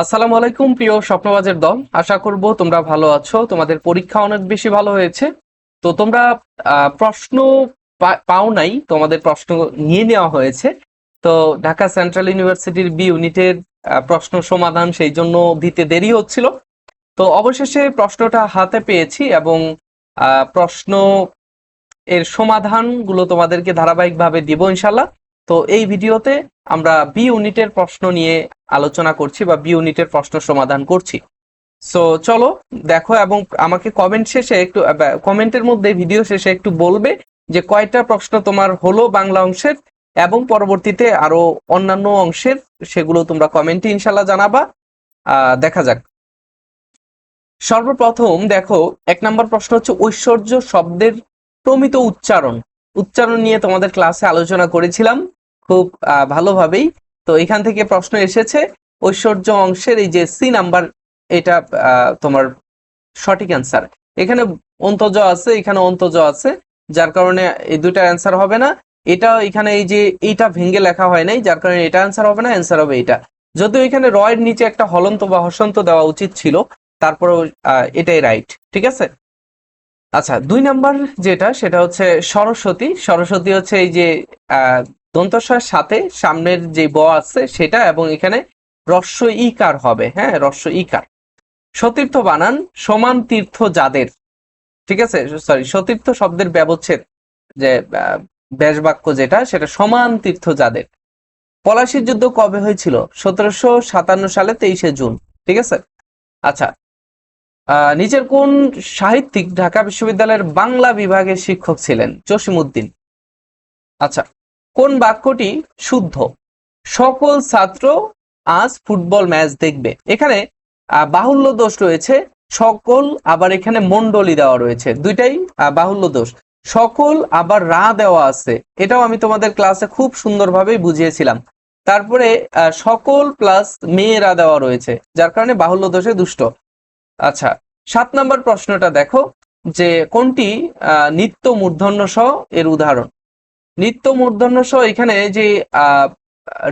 আসসালামু আলাইকুম প্রিয় স্বপ্নবাজের দল, আশা করব তোমরা ভালো আছো। তোমাদের পরীক্ষা অনেক বেশি ভালো হয়েছে। তো তোমরা প্রশ্ন পাও নাই, তোমাদের প্রশ্ন নিয়ে নেওয়া হয়েছে। তো ঢাকা সেন্ট্রাল ইউনিভার্সিটির বি ইউনিটের প্রশ্ন সমাধান সেই জন্য দিতে দেরি হচ্ছিল। তো অবশেষে প্রশ্নটা হাতে পেয়েছি এবং প্রশ্ন এর সমাধানগুলো তোমাদেরকে ধারাবাহিকভাবে দিব ইনশাল্লাহ। তো এই ভিডিওতে আমরা বি ইউনিটের প্রশ্ন নিয়ে আলোচনা করছি বা বি ইউনিটের প্রশ্ন সমাধান করছি। সো চলো দেখো এবং আমাকে কমেন্ট শেষে একটু কমেন্টের মধ্যে ভিডিও শেষে একটু বলবে যে কয়টা প্রশ্ন তোমার হলো বাংলা অংশের এবং পরবর্তীতে আরো অন্যান্য অংশের, সেগুলো তোমরা কমেন্টে ইনশাল্লাহ জানাবা। দেখা যাক। সর্বপ্রথম দেখো, 1 নম্বর প্রশ্ন হচ্ছে ঐশ্বর্য শব্দের প্রমিত উচ্চারণ। উচ্চারণ নিয়ে তোমাদের ক্লাসে আলোচনা করেছিলাম খুব ভালোভাবেই। তো এখান থেকে প্রশ্ন এসেছে ঐশ্বর্য অংশের এই যে সি নাম্বার, এটা তোমার সঠিক অ্যান্সার। এখানে অন্তজ আছে, এখানে অন্তজ আছে, যার কারণে এই দুইটা অ্যান্সার হবে না। এটা এখানে এই যে এইটা ভেঙে লেখা হয় নাই, যার কারণে এটা অ্যান্সার হবে না, অ্যান্সার হবে এটা। যদিও এখানে রয়ের নিচে একটা হলন্ত বা হসন্ত দেওয়া উচিত ছিল, তারপরেও এটাই রাইট। ঠিক আছে। আচ্ছা, 2 নাম্বার যেটা, সেটা হচ্ছে সরস্বতী। সরস্বতী হচ্ছে এই যে দন্তস্বর সাথে সামনের যে ব আছে সেটা, এবং এখানে রস্য ইকার হবে। হ্যাঁ, রস্য ইকার। সতীর্থ বানান সমান তীর্থ যাদের। ঠিক আছে, সরি, সতীর্থ শব্দের ব্যবচ্ছেদ যে ব্যাস বাক্য যেটা, সেটা সমান তীর্থ যাদের। পলাশীর যুদ্ধ কবে হয়েছিল? 1757 সালে 23শে জুন। ঠিক আছে। আচ্ছা, নিচের কোন সাহিত্যিক ঢাকা বিশ্ববিদ্যালয়ের বাংলা বিভাগের শিক্ষক ছিলেন? জসিমউদ্দিন। আচ্ছা, কোন বাক্যটি শুদ্ধ? সকল ছাত্র আজ ফুটবল ম্যাচ দেখবে। এখানে বাহুল্য দোষ রয়েছে, সকল, আবার এখানে মন্ডলী দেওয়া রয়েছে, দুইটাই বাহুল্য দোষ। সকল আবার রা দেওয়া আছে, এটাও আমি তোমাদের ক্লাসে খুব সুন্দরভাবে বুঝিয়েছিলাম। তারপরে সকল প্লাস মেয়েরা দেওয়া রয়েছে, যার কারণে বাহুল্য দোষে দুষ্ট। আচ্ছা, 7 নম্বর প্রশ্নটা দেখো যে কোনটি নিত্য মূর্ধন্য স এর উদাহরণ? নিত্য মূর্ধন্য স, এখানে যে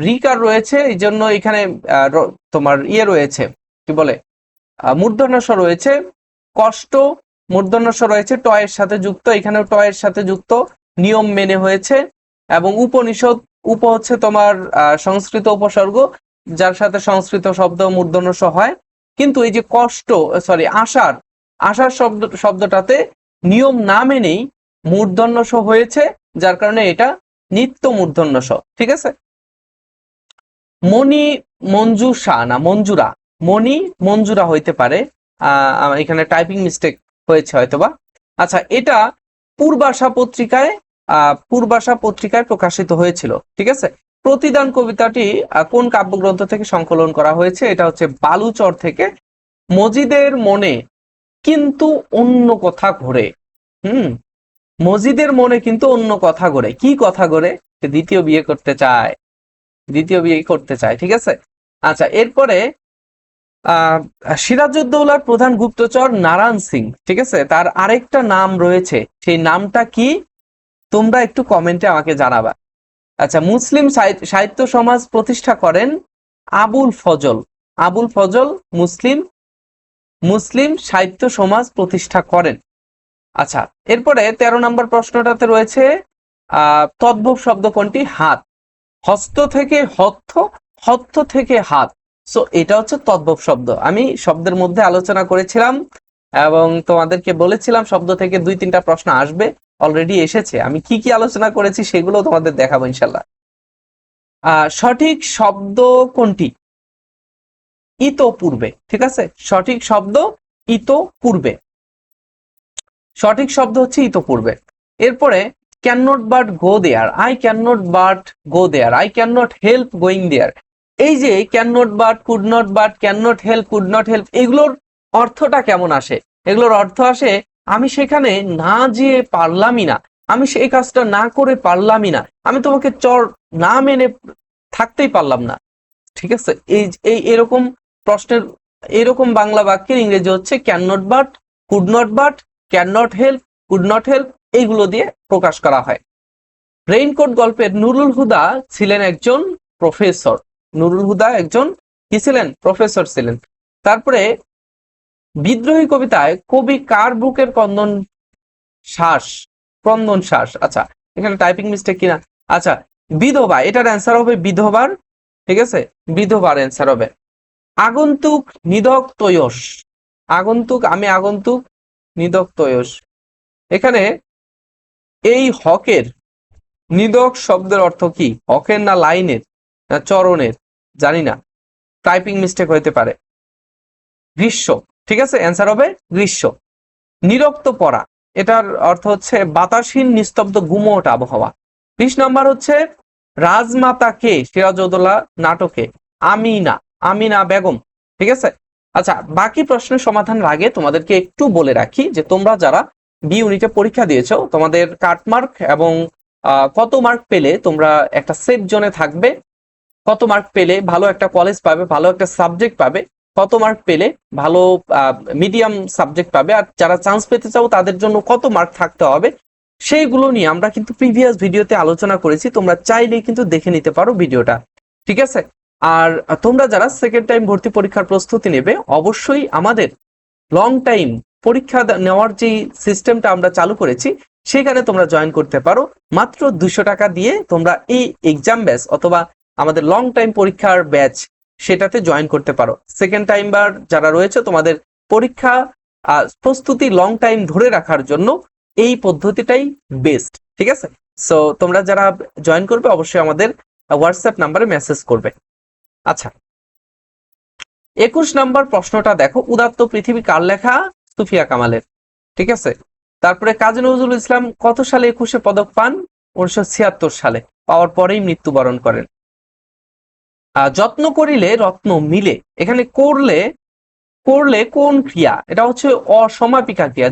রিকার রয়েছে, এই জন্য এখানে তোমার ইয়ে রয়েছে, কি বলে, মূর্ধন্য স রয়েছে। কষ্ট মূর্ধন্য স রয়েছে, টয়ের সাথে যুক্ত, এখানেও টয়ের সাথে যুক্ত, নিয়ম মেনে হয়েছে। এবং উপনিষদ, উপ হচ্ছে তোমার সংস্কৃত উপসর্গ, যার সাথে সংস্কৃত শব্দ মূর্ধন্য স হয়। কিন্তু এই যে কষ্ট, সরি, আষাঢ়, আষাঢ় শব্দটাতে নিয়ম না মেনেই মূর্ধন্য স হয়েছে, যার কারণে এটা নিত্য মূর্ধন্য স। ঠিক আছে। মণি মঞ্জুষা না মঞ্জুরা, মণি মঞ্জুরা হইতে পারে, এখানে টাইপিং মিস্টেক হয়েছে হয়তোবা। আচ্ছা, এটা পূর্বাশা পত্রিকায় পূর্বাশা পত্রিকায় প্রকাশিত হয়েছিল। ঠিক আছে। প্রতিদান কবিতাটি কোন কাব্যগ্রন্থ থেকে সংকলন করা হয়েছে? এটা হচ্ছে বালুচর থেকে। মজিদের মনে কিন্তু অন্য কথা ঘোরে। মজিদের মনে কিন্তু অন্য কথা ঘোরে। কি কথা ঘোরে? দ্বিতীয় বিয়ে করতে চায়, দ্বিতীয় বিয়ে করতে চায়। ঠিক আছে। আচ্ছা, এরপরে সিরাজউদ্দৌলার প্রধান গুপ্তচর নারায়ণ সিং। ঠিক আছে, তার আরেকটা নাম রয়েছে, সেই নামটা কি? তোমরা একটু কমেন্টে আমাকে জানাবা। আচ্ছা, মুসলিম সাহিত্য সমাজ প্রতিষ্ঠা করেন আবুল ফজল। আবুল ফজল মুসলিম সাহিত্য সমাজ প্রতিষ্ঠা করেন। আচ্ছা, এরপরে 13 নম্বর প্রশ্নটাতে রয়েছে তদ্ভব শব্দ কোনটি? হাত। হস্ত থেকে হত্থ, হত্থ থেকে হাত। সো এটা হচ্ছে তদ্ভব শব্দ। আমি শব্দের মধ্যে আলোচনা করেছিলাম এবং তোমাদেরকে বলেছিলাম শব্দ থেকে 2-3টা প্রশ্ন আসবে, অলরেডি এসেছে। আমি কি কি আলোচনা করেছি সেগুলো তোমাদের দেখাবো ইনশাল্লাহ। সঠিক শব্দ কোনটি? ইতপূর্বে। ঠিক আছে, সঠিক শব্দ ইতপূর্বে। সঠিক শব্দ হচ্ছে ইতপূর্বে। এরপরে cannot but go there, I cannot but go there, I cannot help going there. এই যে cannot but, could not but, cannot help, could not help, এগুলোর অর্থটা কেমন আসে? এগুলোর অর্থ আসে আমি সেখানে না যেয়ে পারলামই না, আমি সেই কাজটা না করে পারলামই না, আমি তোমাকে চর না মেনে থাকতেই পারলাম না। ঠিক আছে। এই এরকম প্রশ্নের, এরকম বাংলা বাক্যের ইংরেজি হচ্ছে can not but, could not but, cannot help, could not help, এইগুলো দিয়ে প্রকাশ করা হয়। রেইনকোট গল্পের নুরুল হুদা ছিলেন একজন প্রফেসর। নুরুল হুদা একজন কি ছিলেন? প্রফেসর ছিলেন। তারপরে বিদ্রোহী কবিতায় কবি কার বুকের ক্রন্দন শ্বাস, আচ্ছা এখানে টাইপিং মিস্টেক কিনা, আচ্ছা বিধবা, এটার অ্যান্সার হবে বিধবার, ঠিক আছে, বিধবার অ্যান্সার হবে। আগন্তুক নিদক তৈয়স, আগন্তুক, আমি আগন্তুক, নিদক তৈয়স, এখানে এই হকের নিদক শব্দের অর্থ কি? হকের না লাইনের না চরণের, জানি না, টাইপিং মিস্টেক হইতে পারে। গ্রীষ্ম, ঠিক আছে, অ্যান্সার হবে গ্রীষ্ম। নিরক্ত পড়া, এটার অর্থ হচ্ছে বাতাসহীন নিস্তব্ধ গুমোট আবহাওয়া। 20 নম্বর হচ্ছে রাজমাতা কে সিরাজউদ্দৌলা নাটকে? আমিনা, আমিনা বেগম, ঠিক আছে। আচ্ছা, বাকি প্রশ্নের সমাধানের আগে তোমাদেরকে একটু বলে রাখি যে তোমরা যারা বি ইউনিটে পরীক্ষা দিয়েছো, তোমাদের কাটমার্ক এবং কত মার্ক পেলে তোমরা একটা সেফ জোনে থাকবে, কত মার্ক পেলে ভালো একটা কলেজ পাবে, ভালো একটা সাবজেক্ট পাবে, কত মার্ক পেলে ভালো মিডিয়াম সাবজেক্ট পাবে, আর যারা চান্স পেতে চাও তাদের জন্য কত মার্ক থাকতে হবে, সেইগুলো নিয়ে আমরা কিন্তু প্রিভিয়াস ভিডিওতে আলোচনা করেছি, তোমরা চাইলেই কিন্তু দেখে নিতে পারো ভিডিওটা, ঠিক আছে। আর তোমরা যারা সেকেন্ড টাইম ভর্তি পরীক্ষার প্রস্তুতি নেবে, অবশ্যই আমাদের লং টাইম পরীক্ষা নেওয়ার যে সিস্টেমটা আমরা চালু করেছি সেখানে তোমরা জয়েন করতে পারো। মাত্র 200 টাকা দিয়ে তোমরা এই এক্সাম ব্যাচ অথবা আমাদের লং টাইম পরীক্ষার ব্যাচ সেটাতে জয়েন করতে পারো। সেকেন্ড টাইমবার যারা রয়েছে, তোমাদের পরীক্ষা প্রস্তুতি লং টাইম ধরে রাখার জন্য এই পদ্ধতিটাই বেস্ট, ঠিক আছে। সো তোমরা যারা জয়েন করবে অবশ্যই আমাদের হোয়াটসঅ্যাপ নাম্বারে মেসেজ করবে। আচ্ছা, 21 নম্বর প্রশ্নটা দেখো, উদাত্ত পৃথিবী কার লেখা? সুফিয়া কামালের, ঠিক আছে। তারপরে কাজী নজরুল ইসলাম কত সালে 21শে পদক পান? 1976 সালে, পাওয়ার পরেই মৃত্যুবরণ করেন। যত্ন করিলে রত্ন মিলে, এখানে করলে, করলে কোন ক্রিয়া? এটা হচ্ছে অসমাপিকা ক্রিয়া,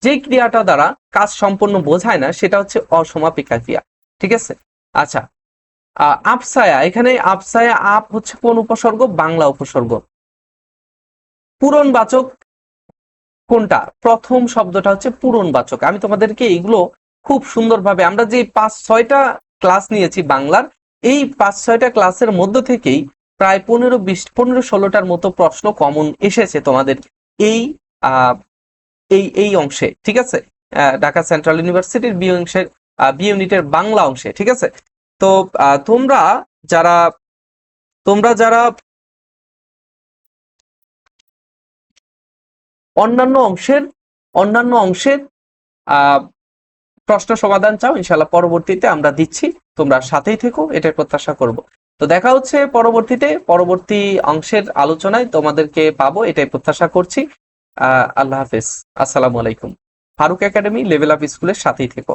যেই ক্রিয়াটা দ্বারা কাজ সম্পন্ন বোঝায় না সেটা হচ্ছে অসমাপিকা ক্রিয়া, ঠিক আছে। আচ্ছা, আপসায়া, এখানে আপসায়া, আপ হচ্ছে কোন উপসর্গ? বাংলা উপসর্গ। পূরণবাচক কোনটা? প্রথম শব্দটা হচ্ছে পূরণবাচক। আমি তোমাদেরকে এইগুলো খুব সুন্দরভাবে, আমরা যে 5-6টা ক্লাস নিয়েছি বাংলার, এই 5-6টা ক্লাসের মধ্য থেকেই প্রায় 15-16টার মতো প্রশ্ন কমন এসেছে তোমাদের এই এই অংশে, ঠিক আছে, ঢাকা সেন্ট্রাল ইউনিভার্সিটির বি ইউনিটের বাংলা অংশে, ঠিক আছে। তো তোমরা যারা অন্যান্য অংশের প্রশ্ন সমাধান চাও, ইনশাল্লাহ পরবর্তীতে আমরা দিচ্ছি, তোমরা সাথেই থেকো, এটাই প্রত্যাশা করব। তো দেখা হচ্ছে পরবর্তী অংশের আলোচনায় তোমাদেরকে পাবো, এটাই প্রত্যাশা করছি। আল্লাহ হাফেজ, আসসালামু আলাইকুম। ফারুক একাডেমি লেভেল আপ স্কুলের সাথেই থেকো।